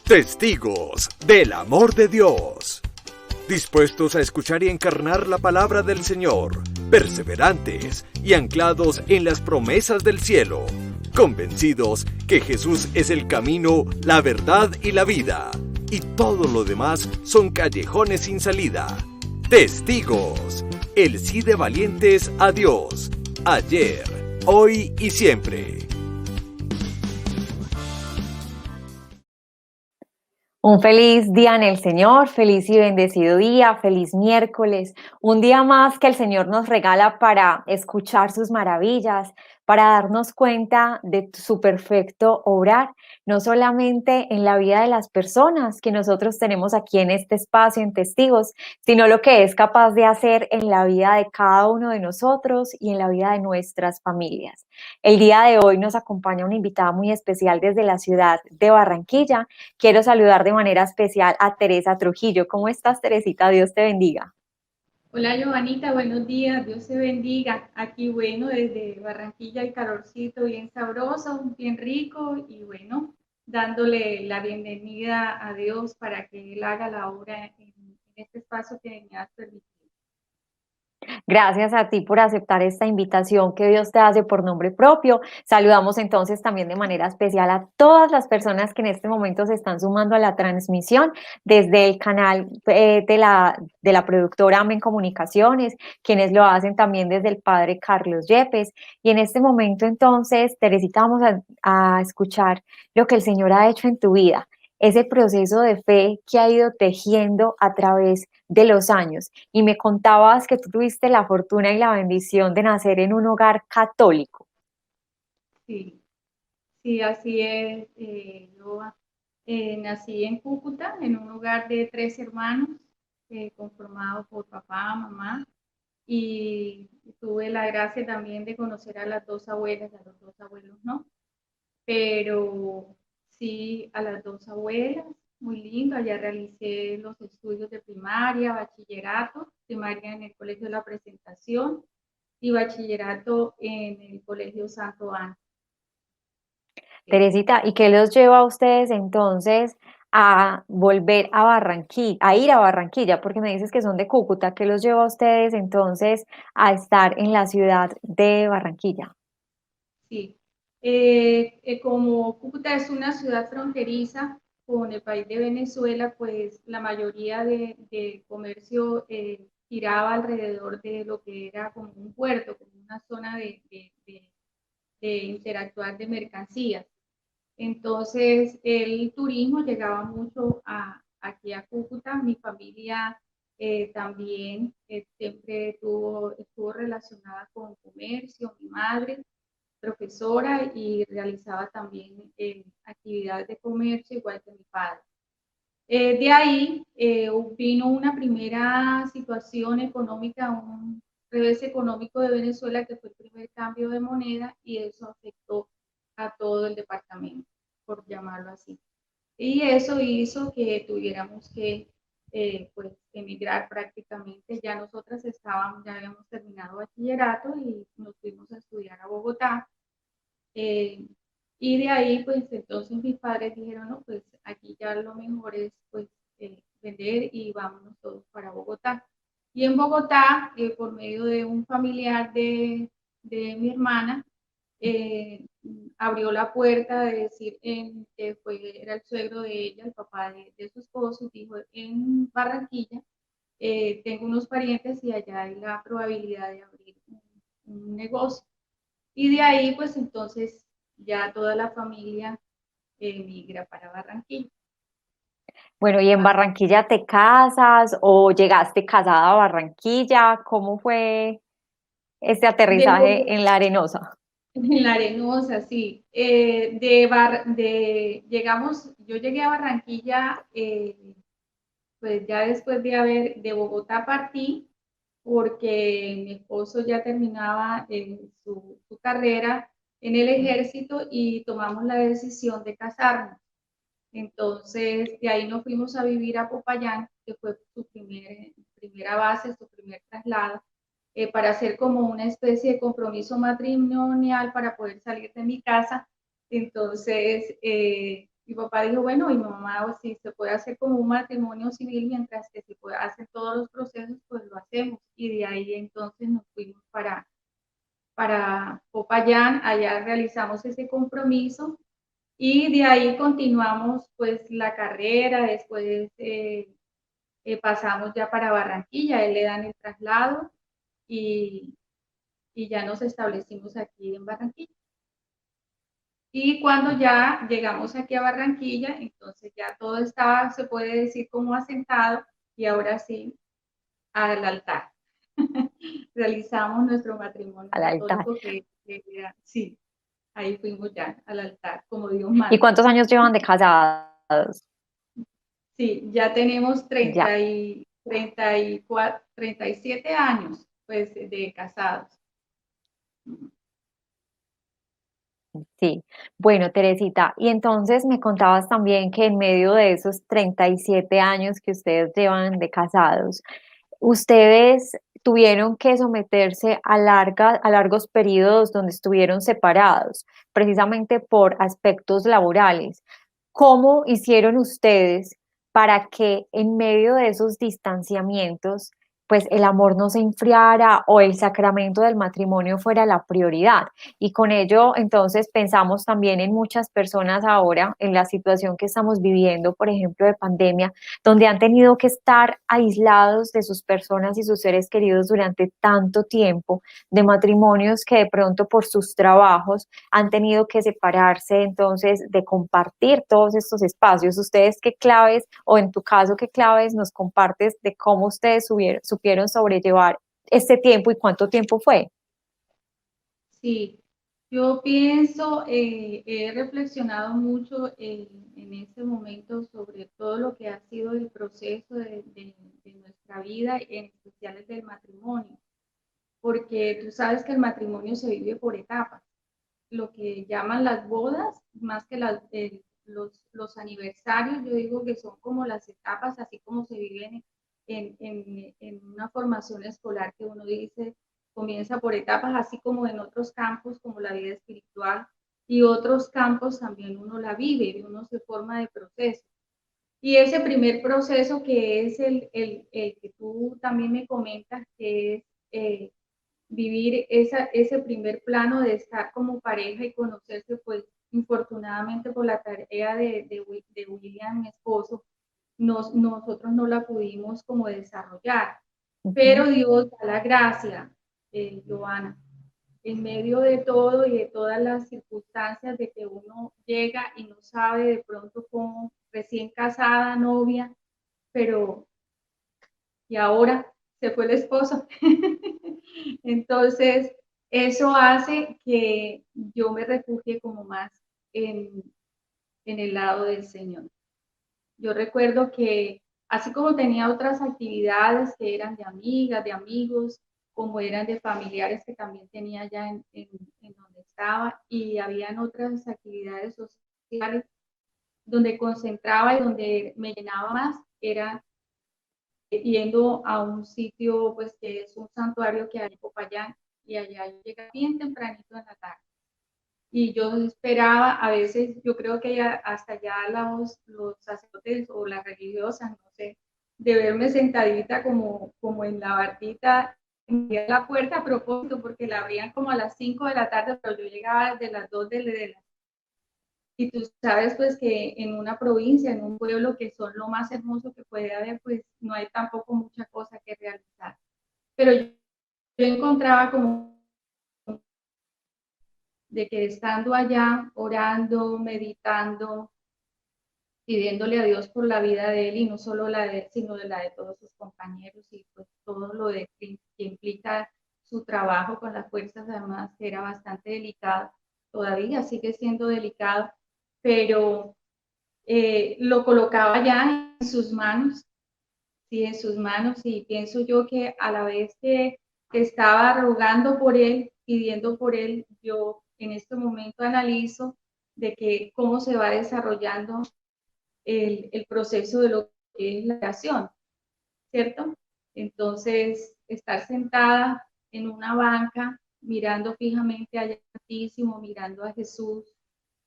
Testigos del amor de Dios. Dispuestos a escuchar y encarnar la palabra del Señor, perseverantes y anclados en las promesas del cielo, convencidos que Jesús es el camino, la verdad y la vida, y todo lo demás son callejones sin salida. Testigos, el sí de valientes a Dios, ayer, hoy y siempre. Un feliz día en el Señor, feliz y bendecido día, feliz miércoles, un día más que el Señor nos regala para escuchar sus maravillas, para darnos cuenta de su perfecto obrar, no solamente en la vida de las personas que nosotros tenemos aquí en este espacio en Testigos, sino lo que es capaz de hacer en la vida de cada uno de nosotros y en la vida de nuestras familias. El día de hoy nos acompaña una invitada muy especial desde la ciudad de Barranquilla. Quiero saludar de manera especial a Teresa Trujillo. ¿Cómo estás, Teresita? Dios te bendiga. Hola, Giovanita, buenos días, Dios te bendiga. Aquí, bueno, desde Barranquilla el calorcito bien sabroso, bien rico y bueno, dándole la bienvenida a Dios para que Él haga la obra en este espacio que me has permitido. Gracias a ti por aceptar esta invitación que Dios te hace por nombre propio. Saludamos entonces también de manera especial a todas las personas que en este momento se están sumando a la transmisión desde el canal de la productora Amén Comunicaciones, quienes lo hacen también desde el padre Carlos Yepes. Y en este momento entonces, Teresita, vamos a escuchar lo que el Señor ha hecho en tu vida, ese proceso de fe que ha ido tejiendo a través de los años. Y me contabas que tú tuviste la fortuna y la bendición de nacer en un hogar católico. Sí, sí, así es. Yo nací en Cúcuta, en un hogar de 3 hermanos, conformado por papá, mamá, y tuve la gracia también de conocer a las 2 abuelas, a los 2 abuelos, ¿no? Pero sí, a las 2 abuelas, muy lindo. Allá realicé los estudios de primaria, bachillerato, primaria en el Colegio de la Presentación y bachillerato en el Colegio Santo Ángel. Teresita, ¿y qué los lleva a ustedes entonces a volver a Barranquilla, a ir a Barranquilla? Porque me dices que son de Cúcuta. ¿Qué los lleva a ustedes entonces a estar en la ciudad de Barranquilla? Sí, como Cúcuta es una ciudad fronteriza con el país de Venezuela, pues la mayoría de comercio giraba alrededor de lo que era como un puerto, como una zona de interactuar de mercancías. Entonces, el turismo llegaba mucho aquí a Cúcuta. Mi familia también siempre estuvo relacionada con comercio. Mi madre, profesora, y realizaba también actividades de comercio, igual que mi padre. De ahí vino una primera situación económica, un revés económico de Venezuela, que fue el primer cambio de moneda, y eso afectó a todo el departamento, por llamarlo así. Y eso hizo que tuviéramos que pues, emigrar prácticamente. Ya nosotras ya habíamos terminado bachillerato y nos fuimos a estudiar a Bogotá. Eh, y de ahí, pues entonces mis padres dijeron, no, pues aquí ya lo mejor es pues vender y vámonos todos para Bogotá. Y en Bogotá, por medio de un familiar de mi hermana, eh, abrió la puerta de decir, era el suegro de ella, el papá de su esposo, y dijo, en Barranquilla tengo unos parientes y allá hay la probabilidad de abrir un negocio. Y de ahí, pues entonces ya toda la familia migra para Barranquilla. Bueno, ¿y en Barranquilla te casas o llegaste casada a Barranquilla? ¿Cómo fue este De aterrizaje Bogotá, en la Arenosa? en la Arenosa, sí. Yo llegué a Barranquilla, pues ya después de Bogotá partí, porque mi esposo ya terminaba su carrera en el ejército y tomamos la decisión de casarnos. Entonces, de ahí nos fuimos a vivir a Popayán, que fue su primera base, su primer traslado, para hacer como una especie de compromiso matrimonial para poder salir de mi casa. Entonces, Mi papá dijo, bueno, y mi mamá, o si se puede hacer como un matrimonio civil mientras que se puede hacer todos los procesos, pues lo hacemos. Y de ahí entonces nos fuimos para Popayán, allá realizamos ese compromiso y de ahí continuamos pues la carrera, después pasamos ya para Barranquilla, él le dan el traslado y, y ya nos establecimos aquí en Barranquilla. Y cuando ya llegamos aquí a Barranquilla, entonces ya todo estaba, se puede decir, como asentado y ahora sí, al altar. Realizamos nuestro matrimonio al altar. católico que era, sí, ahí fuimos ya al altar, como Dios ¿Y manda. cuántos años llevan de casados? Sí, ya tenemos Ya, 34, 37 años pues, de casados. sí. Bueno, Teresita, y entonces me contabas también que en medio de esos 37 años que ustedes llevan de casados, ustedes tuvieron que someterse a largos periodos donde estuvieron separados, precisamente por aspectos laborales. ¿Cómo hicieron ustedes para que en medio de esos distanciamientos, pues el amor no se enfriara o el sacramento del matrimonio fuera la prioridad? Y con ello, entonces, pensamos también en muchas personas ahora, en la situación que estamos viviendo, por ejemplo, de pandemia, donde han tenido que estar aislados de sus personas y sus seres queridos durante tanto tiempo, de matrimonios que de pronto por sus trabajos han tenido que separarse, entonces, de compartir todos estos espacios. ¿Ustedes qué claves, o en tu caso, qué claves nos compartes de cómo ustedes supieron sobrellevar este tiempo y cuánto tiempo fue? Sí, yo pienso, he reflexionado mucho en este momento sobre todo lo que ha sido el proceso de nuestra vida, en especial el del matrimonio, porque tú sabes que el matrimonio se vive por etapas. Lo que llaman las bodas, más que los aniversarios, yo digo que son como las etapas, así como se viven en una formación escolar que uno dice, comienza por etapas, así como en otros campos, como la vida espiritual, y otros campos también uno la vive, y uno se forma de proceso. Y ese primer proceso que es el que tú también me comentas, que es vivir ese primer plano de estar como pareja y conocerse, pues infortunadamente por la tarea de William, mi esposo, nosotros no la pudimos como desarrollar. Ujú. Pero Dios da la gracia, Joana, en medio de todo y de todas las circunstancias de que uno llega y no sabe de pronto cómo recién casada, novia, pero y ahora se fue el esposo. Entonces, eso hace que yo me refugie como más en, en el lado del Señor. Yo recuerdo que así como tenía otras actividades que eran de amigas, de amigos, como eran de familiares que también tenía ya en donde estaba, y habían otras actividades sociales donde concentraba y donde me llenaba más, era yendo a un sitio pues que es un santuario que hay en Popayán y allá llega bien tempranito en la tarde. Y yo esperaba, a veces yo creo que ya, hasta ya los sacerdotes o las religiosas, no sé, de verme sentadita como en la bardita en la puerta a propósito, porque la abrían como a las 5 de la tarde, pero yo llegaba desde las 2 de la. Y tú sabes pues que en una provincia, en un pueblo que son lo más hermoso que puede haber, pues no hay tampoco mucha cosa que realizar. Pero yo encontraba como de que estando allá, orando, meditando, pidiéndole a Dios por la vida de él y no solo la de él, sino de la de todos sus compañeros y pues todo lo que implica su trabajo con las fuerzas armadas, que era bastante delicado, todavía sigue siendo delicado, pero lo colocaba ya en sus manos, sí, en sus manos, y pienso yo que a la vez que estaba rogando por él, pidiendo por él, yo en este momento analizo de que cómo se va desarrollando el proceso de lo que es la oración, ¿cierto? Entonces, estar sentada en una banca, mirando fijamente allá Altísimo, mirando a Jesús,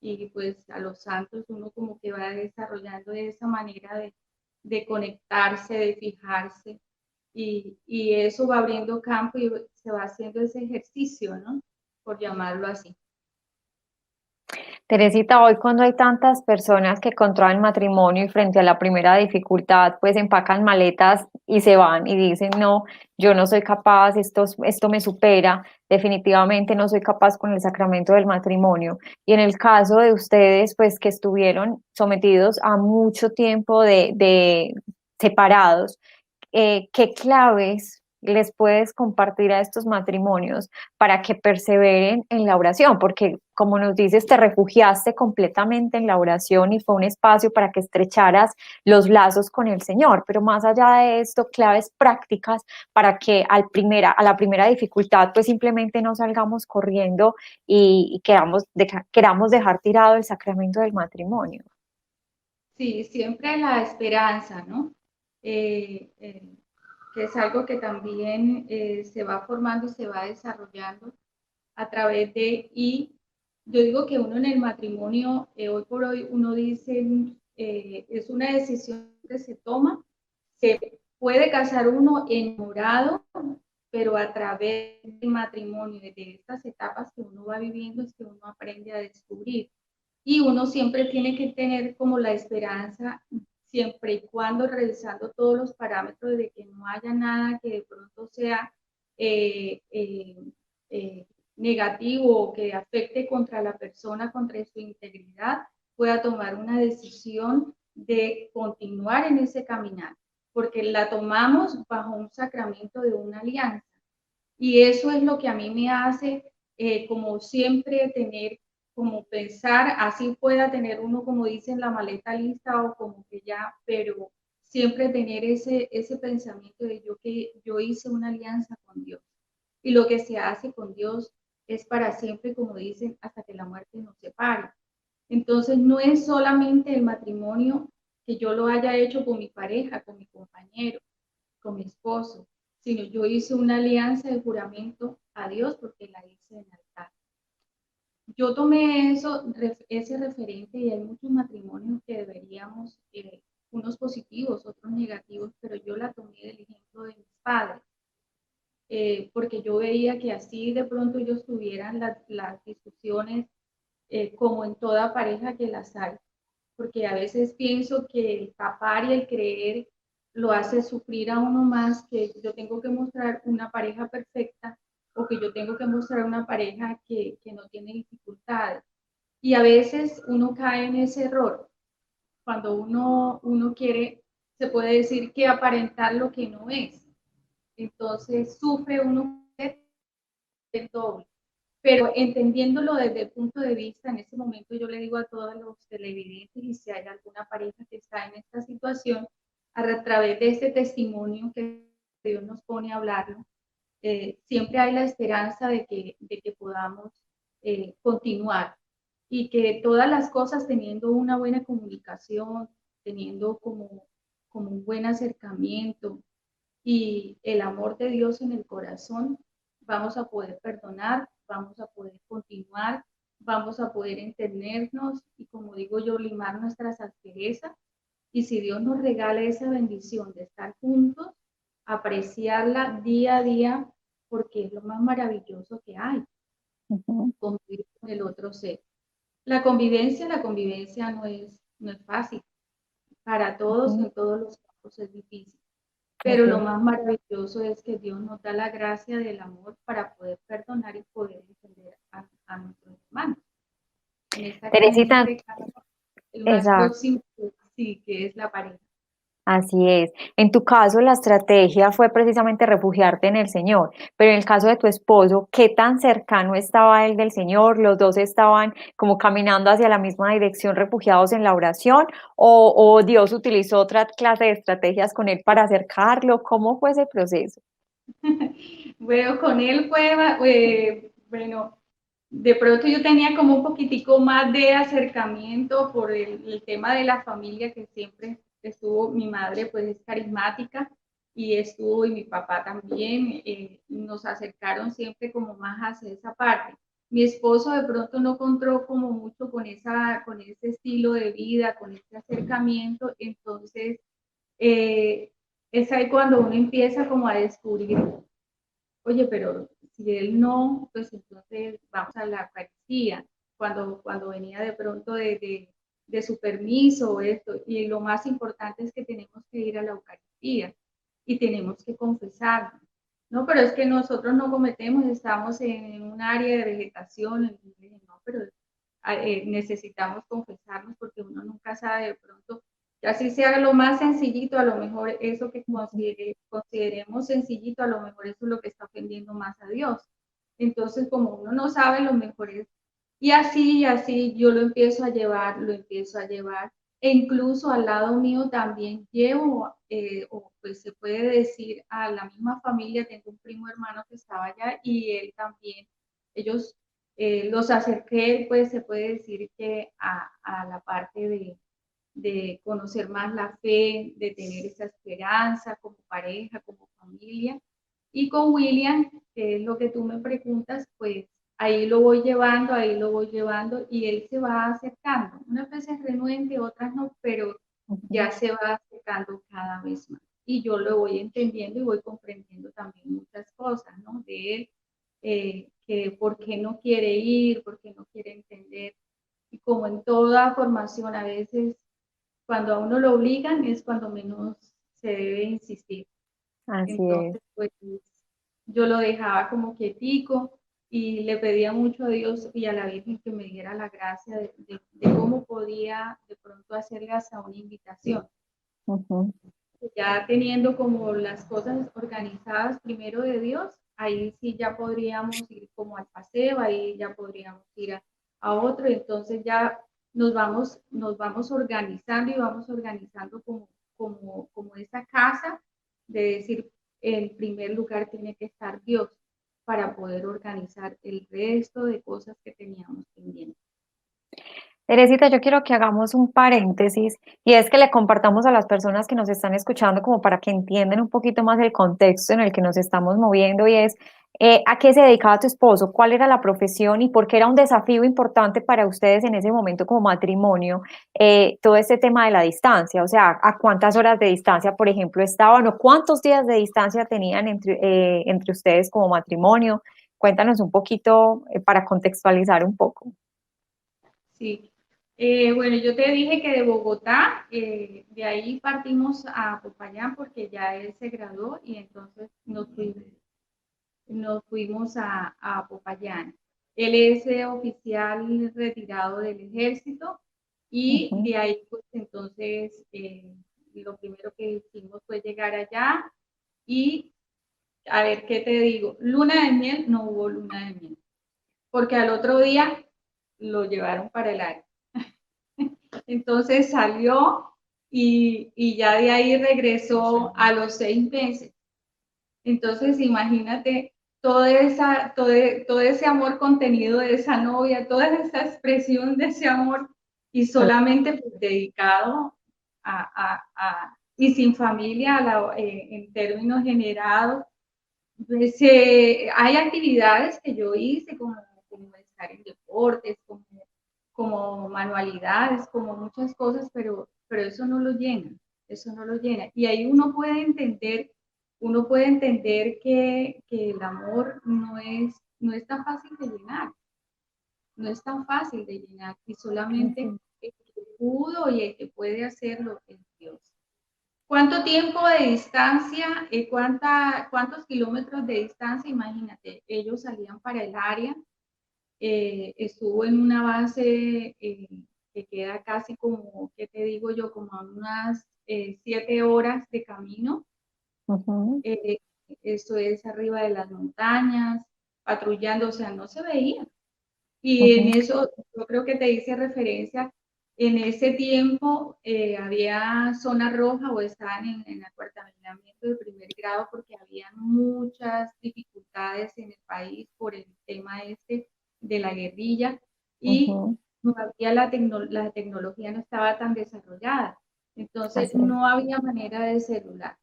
y pues a los santos uno como que va desarrollando de esa manera de conectarse, de fijarse, y eso va abriendo campo y se va haciendo ese ejercicio, ¿no? Por llamarlo así. Teresita, hoy cuando hay tantas personas que contraen matrimonio y frente a la primera dificultad, pues empacan maletas y se van y dicen, no, yo no soy capaz, esto me supera, definitivamente no soy capaz con el sacramento del matrimonio. Y en el caso de ustedes, pues que estuvieron sometidos a mucho tiempo de separados, ¿qué claves les puedes compartir a estos matrimonios para que perseveren en la oración? Porque como nos dices, te refugiaste completamente en la oración y fue un espacio para que estrecharas los lazos con el Señor, pero más allá de esto, claves prácticas para que a la primera dificultad, pues simplemente no salgamos corriendo y queramos dejar tirado el sacramento del matrimonio. Sí, siempre la esperanza, ¿no? Eh, eh, que es algo que también se va formando y se va desarrollando a través de, y yo digo que uno en el matrimonio, hoy por hoy, uno dice, es una decisión que se toma, se puede casar uno enamorado, pero a través del matrimonio, de estas etapas que uno va viviendo, es que uno aprende a descubrir. Y uno siempre tiene que tener como la esperanza, siempre y cuando revisando todos los parámetros de que no haya nada que de pronto sea eh, eh, eh, negativo o que afecte contra la persona, contra su integridad, pueda tomar una decisión de continuar en ese caminar, porque la tomamos bajo un sacramento de una alianza. Y eso es lo que a mí me hace, como siempre, tener, como pensar, así pueda tener uno, como dicen, la maleta lista o como que ya, pero siempre tener ese pensamiento de que yo hice una alianza con Dios. Y lo que se hace con Dios es para siempre, como dicen, hasta que la muerte nos separe. Entonces, no es solamente el matrimonio que yo lo haya hecho con mi pareja, con mi compañero, con mi esposo, sino yo hice una alianza de juramento a Dios porque la hice en altar. Yo tomé ese referente y hay muchos matrimonios que deberíamos, unos positivos, otros negativos, pero yo la tomé del ejemplo de mis padres, porque yo veía que así de pronto ellos tuvieran las discusiones como en toda pareja que las hay, porque a veces pienso que el tapar y el creer lo hace sufrir a uno más, que yo tengo que mostrar una pareja perfecta o que yo tengo que mostrar una pareja que no tiene dificultades. Y a veces uno cae en ese error, cuando uno quiere, se puede decir que aparentar lo que no es. Entonces sufre uno el doble. Pero entendiéndolo desde el punto de vista, en este momento yo le digo a todos los televidentes y si hay alguna pareja que está en esta situación, a través de este testimonio que Dios nos pone a hablarlo, siempre hay la esperanza de que podamos continuar y que todas las cosas teniendo una buena comunicación, teniendo como un buen acercamiento y el amor de Dios en el corazón, vamos a poder perdonar, vamos a poder continuar, vamos a poder entendernos y, como digo yo, limar nuestras asperezas. Y si Dios nos regala esa bendición de estar juntos, apreciarla día a día, porque es lo más maravilloso que hay, Ujú. convivir con el otro ser. La convivencia no es fácil. Para todos, Ujú. en todos los campos es difícil. Pero Así lo es. más maravilloso es que Dios nos da la gracia del amor para poder perdonar y poder entender a nuestros hermanos. En Teresita, este caso, el más exacto. próximo, sí, que es la pareja. Así es. En tu caso, la estrategia fue precisamente refugiarte en el Señor, pero en el caso de tu esposo, ¿qué tan cercano estaba él del Señor? ¿Los dos estaban como caminando hacia la misma dirección, refugiados en la oración? ¿O Dios utilizó otra clase de estrategias con él para acercarlo? ¿Cómo fue ese proceso? Bueno, con él fue, bueno, de pronto yo tenía como un poquitico más de acercamiento por el tema de la familia que siempre estuvo, mi madre pues es carismática y estuvo y mi papá también, nos acercaron siempre como más hacia esa parte. Mi esposo de pronto no encontró como mucho con ese estilo de vida, con ese acercamiento, entonces es ahí cuando uno empieza como a descubrir, oye, pero si él no, pues entonces vamos a la Eucaristía, cuando venía de pronto de su permiso o esto, y lo más importante es que tenemos que ir a la Eucaristía y tenemos que confesarnos, ¿no? Pero es que nosotros no cometemos, estamos en un área de vegetación, no, pero necesitamos confesarnos porque uno nunca sabe de pronto, y así sea lo más sencillito, a lo mejor eso que consideremos sencillito, a lo mejor eso es lo que está ofendiendo más a Dios. Entonces, como uno no sabe, lo mejor es, y así yo lo empiezo a llevar, e incluso al lado mío también llevo, o pues se puede decir, a la misma familia, tengo un primo hermano que estaba allá y él también, ellos los acerqué, pues se puede decir que a la parte de conocer más la fe, de tener esa esperanza como pareja, como familia. Y con William, que es lo que tú me preguntas, pues ahí lo voy llevando y él se va acercando. Unas veces renuente, otras no, pero ya se va acercando cada vez más. Y yo lo voy entendiendo y voy comprendiendo también muchas cosas, ¿no? De él, que por qué no quiere ir, por qué no quiere entender. Y como en toda formación, a veces cuando a uno lo obligan es cuando menos se debe insistir. Así es. Entonces, pues yo lo dejaba como quietico y le pedía mucho a Dios y a la Virgen que me diera la gracia de cómo podía de pronto hacerle hasta una invitación. Ujú. Ya teniendo como las cosas organizadas primero de Dios, ahí sí ya podríamos ir como al paseo, ahí ya podríamos ir a otro, entonces ya nos vamos organizando y vamos organizando como esa casa de decir, en primer lugar tiene que estar Dios para poder organizar el resto de cosas que teníamos pendientes. Teresita, yo quiero que hagamos un paréntesis y es que le compartamos a las personas que nos están escuchando como para que entiendan un poquito más el contexto en el que nos estamos moviendo y es ¿a qué se dedicaba tu esposo? ¿Cuál era la profesión y por qué era un desafío importante para ustedes en ese momento como matrimonio todo este tema de la distancia? O sea, ¿a cuántas horas de distancia, por ejemplo, estaban o cuántos días de distancia tenían entre ustedes como matrimonio? Cuéntanos un poquito para contextualizar un poco. Sí. Bueno, yo te dije que de Bogotá, de ahí partimos a Popayán porque ya él se graduó y entonces nos fuimos a Popayán. Él es oficial retirado del ejército y Ujú. de ahí pues entonces lo primero que hicimos fue llegar allá y a ver qué te digo, luna de miel, no hubo luna de miel, porque al otro día lo llevaron para el área. Entonces salió y ya de ahí regresó a los 6 meses. Entonces imagínate todo ese amor contenido de esa novia, toda esa expresión de ese amor y solamente pues, dedicado y sin familia en términos generados. Pues, hay actividades que yo hice como estar en deportes, como manualidades, como muchas cosas, pero eso no lo llena, eso no lo llena. Y ahí uno puede entender que el amor no es tan fácil de llenar, no es tan fácil de llenar, y solamente Así. el que pudo y el que puede hacerlo es Dios. ¿Cuánto tiempo de distancia, cuántos kilómetros de distancia? Imagínate, ellos salían para el área, estuvo en una base que queda casi como, ¿qué te digo yo? Como a unas 7 horas de camino. Ujú. Eh, Esto es arriba de las montañas, patrullando, o sea, no se veía. Y en Ujú. eso, yo creo que te hice referencia, en ese tiempo había zona roja o estaban en acuartelamiento de primer grado porque había muchas dificultades en el país por el tema este de la guerrilla y Ujú. no había la tecnología no estaba tan desarrollada. Entonces Así es. no había manera de celular,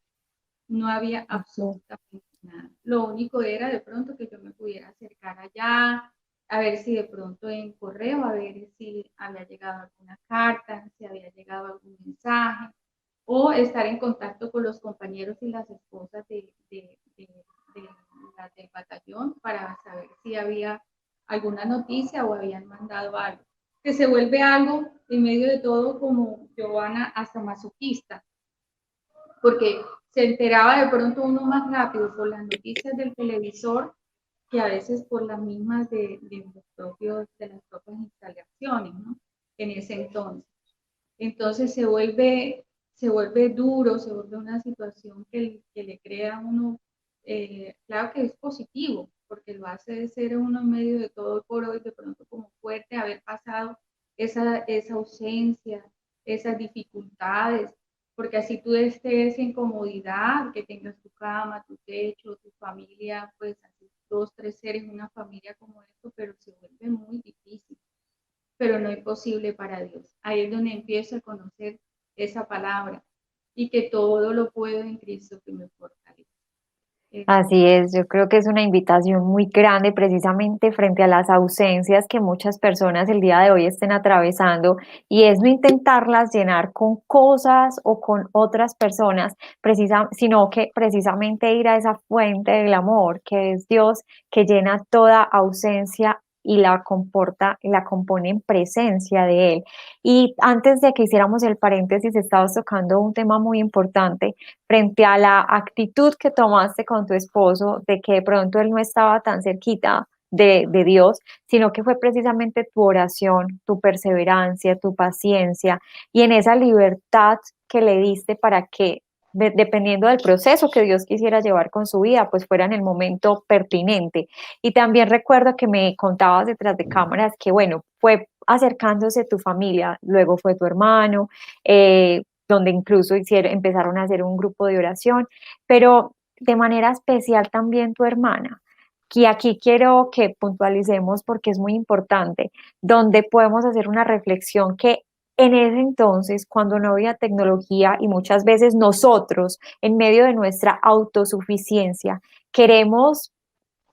no había Así es. absolutamente nada. Lo único era de pronto que yo me pudiera acercar allá, a ver si de pronto en correo, a ver si había llegado alguna carta, si había llegado algún mensaje, o estar en contacto con los compañeros y las esposas de las del batallón para saber si había alguna noticia o habían mandado algo. Que se vuelve algo en medio de todo como Giovanna hasta masoquista, porque se enteraba de pronto uno más rápido por las noticias del televisor que a veces por las mismas de las propias instalaciones, ¿no? En ese entonces. Entonces se vuelve duro, se vuelve una situación que le crea a uno, claro que es positivo, porque lo hace ser uno en medio de todo por hoy, de pronto como fuerte, haber pasado esa ausencia, esas dificultades, porque así tú estés en comodidad, que tengas tu cama, tu techo, tu familia, pues así 2, 3 seres, una familia como esto, pero se vuelve muy difícil, pero no imposible para Dios. Ahí es donde empiezo a conocer esa palabra y que todo lo puedo en Cristo que me fortalece. Así es, yo creo que es una invitación muy grande precisamente frente a las ausencias que muchas personas el día de hoy estén atravesando y es no intentarlas llenar con cosas o con otras personas, sino que precisamente ir a esa fuente del amor que es Dios, que llena toda ausencia y la comporta, la compone en presencia de Él. Y antes de que hiciéramos el paréntesis, estabas tocando un tema muy importante frente a la actitud que tomaste con tu esposo de que de pronto él no estaba tan cerquita de Dios, sino que fue precisamente tu oración, tu perseverancia, tu paciencia y en esa libertad que le diste para que, dependiendo del proceso que Dios quisiera llevar con su vida, pues fuera en el momento pertinente. Y también recuerdo que me contabas detrás de cámaras que, bueno, fue acercándose tu familia, luego fue tu hermano, donde incluso empezaron a hacer un grupo de oración, pero de manera especial también tu hermana. Y aquí quiero que puntualicemos porque es muy importante, donde podemos hacer una reflexión que en ese entonces, cuando no había tecnología y muchas veces nosotros, en medio de nuestra autosuficiencia, queremos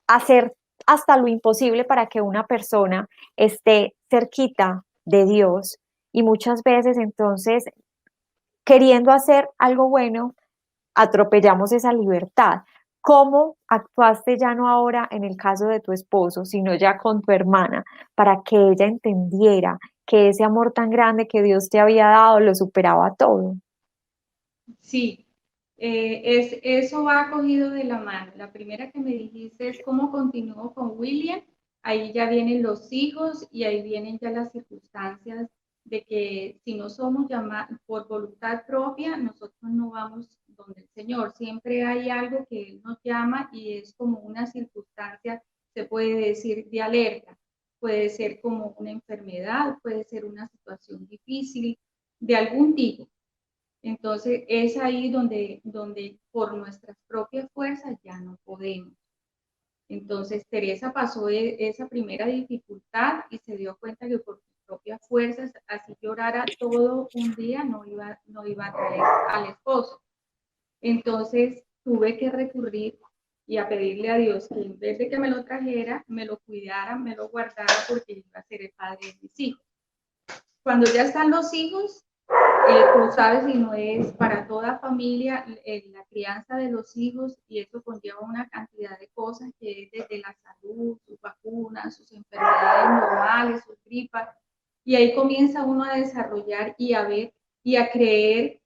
hacer hasta lo imposible para que una persona esté cerquita de Dios y muchas veces entonces queriendo hacer algo bueno, atropellamos esa libertad. ¿Cómo actuaste ya no ahora en el caso de tu esposo, sino ya con tu hermana, para que ella entendiera que ese amor tan grande que Dios te había dado lo superaba todo? Sí, eso va cogido de la mano. La primera que me dijiste es cómo continúo con William. Ahí ya vienen los hijos y ahí vienen ya las circunstancias de que si no somos llamados por voluntad propia, nosotros no vamos donde el Señor. Siempre hay algo que Él nos llama y es como una circunstancia, se puede decir, de alerta. Puede ser como una enfermedad, puede ser una situación difícil de algún tipo. Entonces es ahí donde por nuestras propias fuerzas ya no podemos. Entonces Teresa pasó esa primera dificultad y se dio cuenta que por sus propias fuerzas, así llorara todo un día, no iba a traer al esposo. Entonces tuve que recurrir y a pedirle a Dios que en vez de que me lo trajera, me lo cuidara, me lo guardara porque iba a ser el padre de mis hijos. Cuando ya están los hijos, tú sabes, y no es para toda familia la crianza de los hijos y eso conlleva una cantidad de cosas que es desde la salud, sus vacunas, sus enfermedades normales, sus gripas, y ahí comienza uno a desarrollar y a ver y a creer,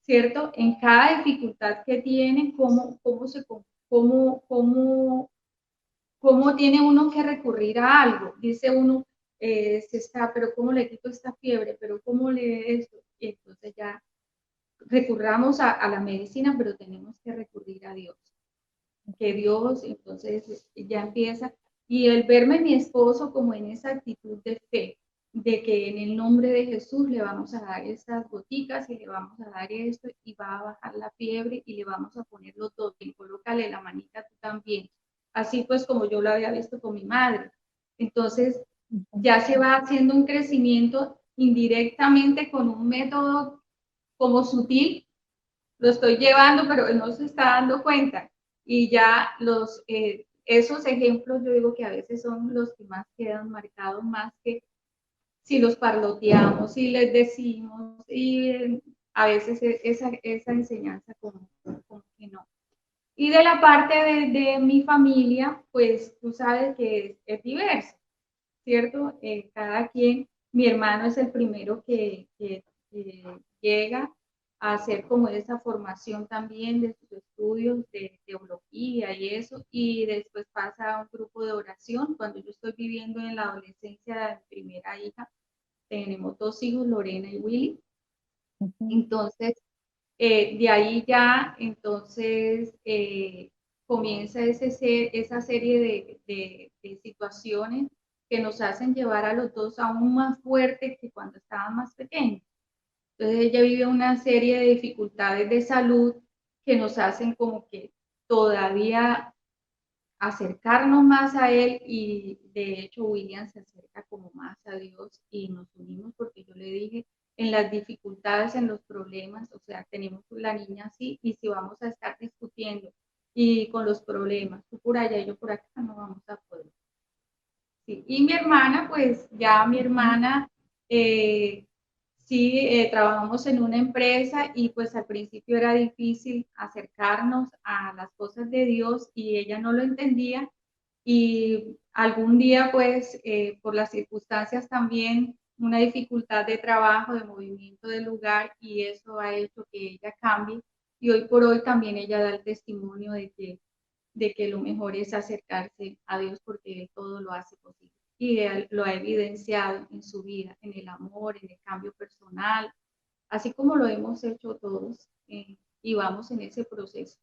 ¿cierto? En cada dificultad que tiene, cómo tiene uno que recurrir a algo. Dice uno, pero ¿cómo le quito esta fiebre? ¿Pero cómo le esto? Y entonces ya recurramos a la medicina, pero tenemos que recurrir a Dios. Que Dios, entonces ya empieza. Y el verme mi esposo como en esa actitud de fe, de que en el nombre de Jesús le vamos a dar estas goticas y le vamos a dar esto y va a bajar la fiebre y le vamos a poner los dos, y colócale la manita tú también. Así pues como yo lo había visto con mi madre. Entonces ya se va haciendo un crecimiento indirectamente con un método como sutil, lo estoy llevando, pero él no se está dando cuenta. Y ya esos ejemplos yo digo que a veces son los que más quedan marcados, más que si los parloteamos, si les decimos, y a veces esa enseñanza como que no. Y de la parte de mi familia, pues tú sabes que es diverso, ¿cierto? Cada quien, mi hermano es el primero que llega a hacer como esa formación también de sus estudios de teología y eso, y después pasa a un grupo de oración. Cuando yo estoy viviendo en la adolescencia de mi primera hija, tenemos dos hijos, Lorena y Willy. Ujú. Entonces, de ahí ya, entonces, comienza esa serie de situaciones que nos hacen llevar a los dos aún más fuertes que cuando estaban más pequeños. Entonces, ella vive una serie de dificultades de salud que nos hacen como que todavía acercarnos más a él, y de hecho William se acerca como más a Dios y nos unimos porque yo le dije, en las dificultades, en los problemas, o sea, tenemos la niña así, y si vamos a estar discutiendo y con los problemas, tú por allá y yo por acá, no vamos a poder. Sí. Y mi hermana, pues ya mi hermana, eh, sí, trabajamos en una empresa y pues al principio era difícil acercarnos a las cosas de Dios y ella no lo entendía, y algún día pues por las circunstancias también, una dificultad de trabajo, de movimiento del lugar, y eso ha hecho que ella cambie, y hoy por hoy también ella da el testimonio de que lo mejor es acercarse a Dios porque Él todo lo hace posible. Y Él lo ha evidenciado en su vida, en el amor, en el cambio personal, así como lo hemos hecho todos, y vamos en ese proceso.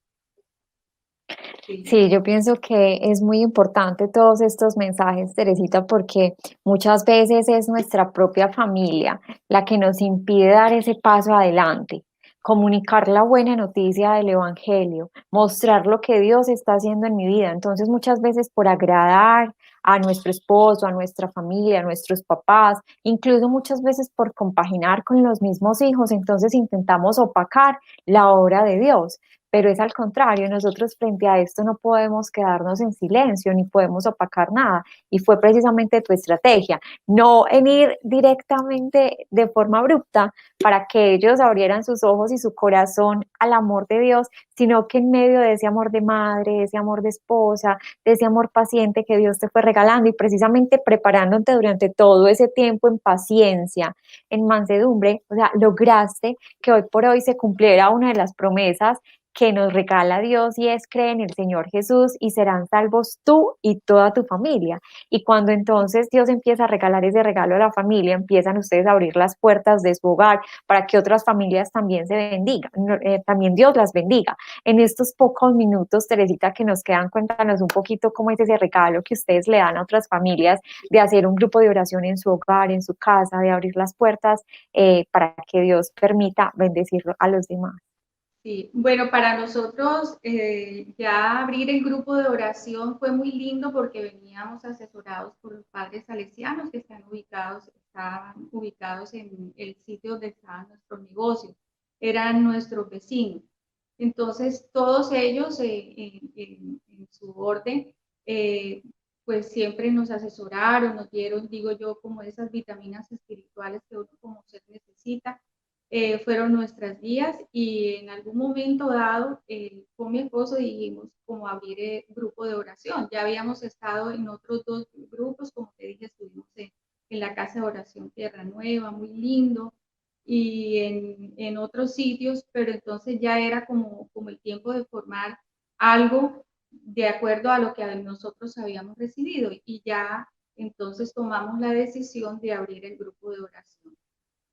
Sí, Sí, yo pienso que es muy importante todos estos mensajes, Teresita, porque muchas veces es nuestra propia familia la que nos impide dar ese paso adelante, comunicar la buena noticia del Evangelio, mostrar lo que Dios está haciendo en mi vida. Entonces, muchas veces por agradar a nuestro esposo, a nuestra familia, a nuestros papás, incluso muchas veces por compaginar con los mismos hijos, entonces intentamos opacar la obra de Dios. Pero es al contrario, nosotros frente a esto no podemos quedarnos en silencio ni podemos opacar nada. Y fue precisamente tu estrategia, no en ir directamente de forma abrupta para que ellos abrieran sus ojos y su corazón al amor de Dios, sino que en medio de ese amor de madre, de ese amor de esposa, de ese amor paciente que Dios te fue regalando y precisamente preparándote durante todo ese tiempo en paciencia, en mansedumbre, o sea, lograste que hoy por hoy se cumpliera una de las promesas que nos regala Dios, y es: cree en el Señor Jesús y serán salvos tú y toda tu familia. Y cuando entonces Dios empieza a regalar ese regalo a la familia, empiezan ustedes a abrir las puertas de su hogar para que otras familias también se bendigan, también Dios las bendiga. En estos pocos minutos, Teresita, que nos quedan, cuéntanos un poquito cómo es ese regalo que ustedes le dan a otras familias de hacer un grupo de oración en su hogar, en su casa, de abrir las puertas para que Dios permita bendecirlo a los demás. sí. Bueno, para nosotros ya abrir el grupo de oración fue muy lindo porque veníamos asesorados por los padres salesianos que estaban ubicados en el sitio donde estaban nuestros negocios, eran nuestros vecinos. Entonces, todos ellos en su orden, eh, pues siempre nos asesoraron, nos dieron, digo yo, como esas vitaminas espirituales que uno como ser necesita. Fueron nuestras guías, y en algún momento dado con mi esposo dijimos como abrir grupo de oración. Ya habíamos estado en otros dos grupos, como te dije, estuvimos en la Casa de Oración Tierra Nueva, muy lindo, y en otros sitios, pero entonces ya era como el tiempo de formar algo de acuerdo a lo que nosotros habíamos recibido, y ya entonces tomamos la decisión de abrir el grupo de oración.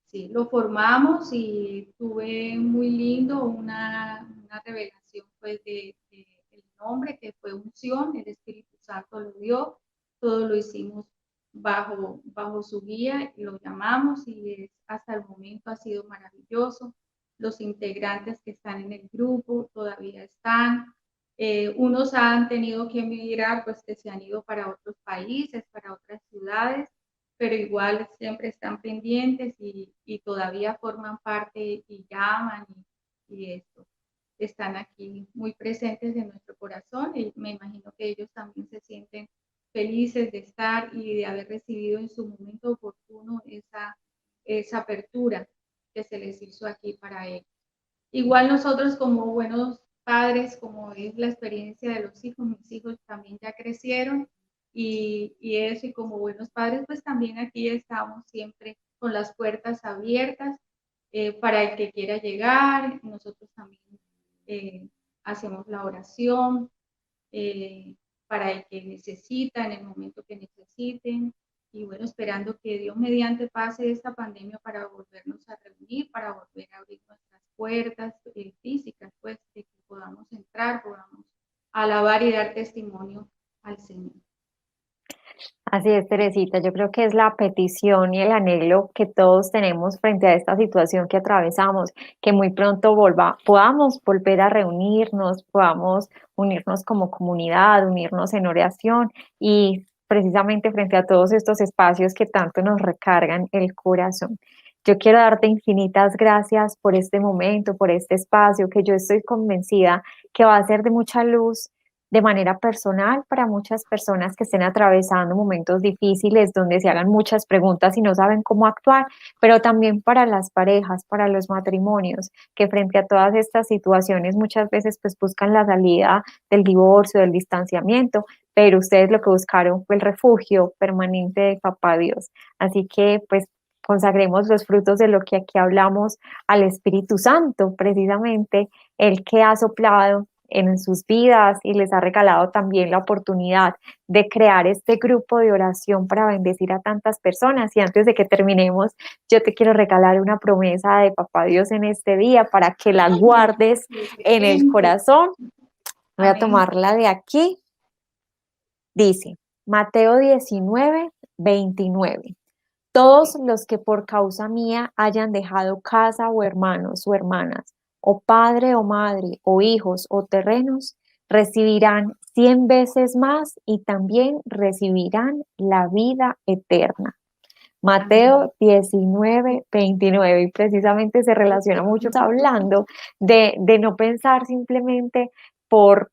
Sí, lo formamos y tuve muy lindo una revelación pues de el nombre, que fue unción, el Espíritu Santo lo dio, todo lo hicimos bajo su guía, lo llamamos, y hasta el momento ha sido maravilloso. Los integrantes que están en el grupo todavía están. Unos han tenido que emigrar, pues que se han ido para otros países, para otras ciudades, pero igual siempre están pendientes y todavía forman parte y llaman y esto. están aquí muy presentes en nuestro corazón y me imagino que ellos también se sienten felices de estar y de haber recibido en su momento oportuno esa apertura que se les hizo aquí para ellos. Igual nosotros como buenos padres, como es la experiencia de los hijos, mis hijos también ya crecieron y eso, y como buenos padres, pues también aquí estamos siempre con las puertas abiertas para el que quiera llegar. Nosotros también hacemos la oración para el que necesita, en el momento que necesiten. Y bueno, esperando que Dios mediante pase esta pandemia para volvernos a reunir, para volver a abrir nuestras puertas físicas, pues que podamos entrar, podamos alabar y dar testimonio al Señor. Así es, Teresita, yo creo que es la petición y el anhelo que todos tenemos frente a esta situación que atravesamos, que muy pronto podamos volver a reunirnos, podamos unirnos como comunidad, unirnos en oración y precisamente frente a todos estos espacios que tanto nos recargan el corazón. Yo quiero darte infinitas gracias por este momento, por este espacio, que yo estoy convencida que va a ser de mucha luz de manera personal para muchas personas que estén atravesando momentos difíciles donde se hagan muchas preguntas y no saben cómo actuar, pero también para las parejas, para los matrimonios, que frente a todas estas situaciones muchas veces pues buscan la salida del divorcio, del distanciamiento, pero ustedes lo que buscaron fue el refugio permanente de Papá Dios. Así que pues consagremos los frutos de lo que aquí hablamos al Espíritu Santo, precisamente el que ha soplado en sus vidas y les ha regalado también la oportunidad de crear este grupo de oración para bendecir a tantas personas. Y antes de que terminemos, yo te quiero regalar una promesa de Papá Dios en este día para que la guardes en el corazón. Voy a tomarla de aquí. Dice, Mateo 19:29. Todos los que por causa mía hayan dejado casa o hermanos o hermanas, o padre o madre, o hijos o terrenos, recibirán 100 veces más y también recibirán la vida eterna. Mateo 19:29, y precisamente se relaciona mucho hablando de no pensar simplemente por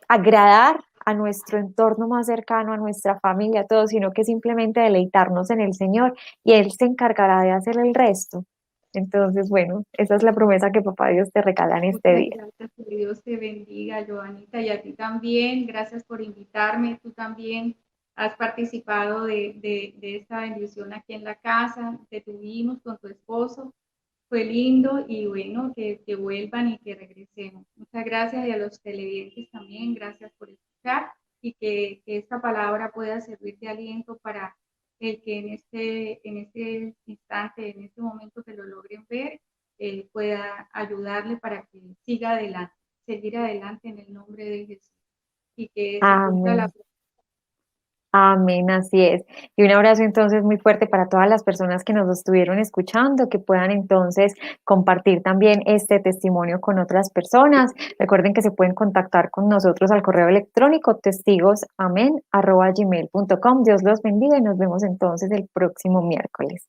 agradar a nuestro entorno más cercano, a nuestra familia, a todos, sino que simplemente deleitarnos en el Señor y Él se encargará de hacer el resto. Entonces, bueno, esa es la promesa que Papá Dios te regala en este Muchas día. gracias, que Dios te bendiga, Joanita, y a ti también. Gracias por invitarme. Tú también has participado de esta bendición aquí en la casa. Te tuvimos con tu esposo. Fue lindo y bueno, que vuelvan y que regresemos. Muchas gracias, y a los televidentes también, gracias por escuchar y que esta palabra pueda servir de aliento para el que en este instante, en este momento que lo logren ver, pueda ayudarle para que siga adelante, seguir adelante en el nombre de Jesús y que se cumpla la Amén. Amén, así es. Y un abrazo entonces muy fuerte para todas las personas que nos estuvieron escuchando, que puedan entonces compartir también este testimonio con otras personas. Recuerden que se pueden contactar con nosotros al correo electrónico testigosamén@gmail.com. Dios los bendiga y nos vemos entonces el próximo miércoles.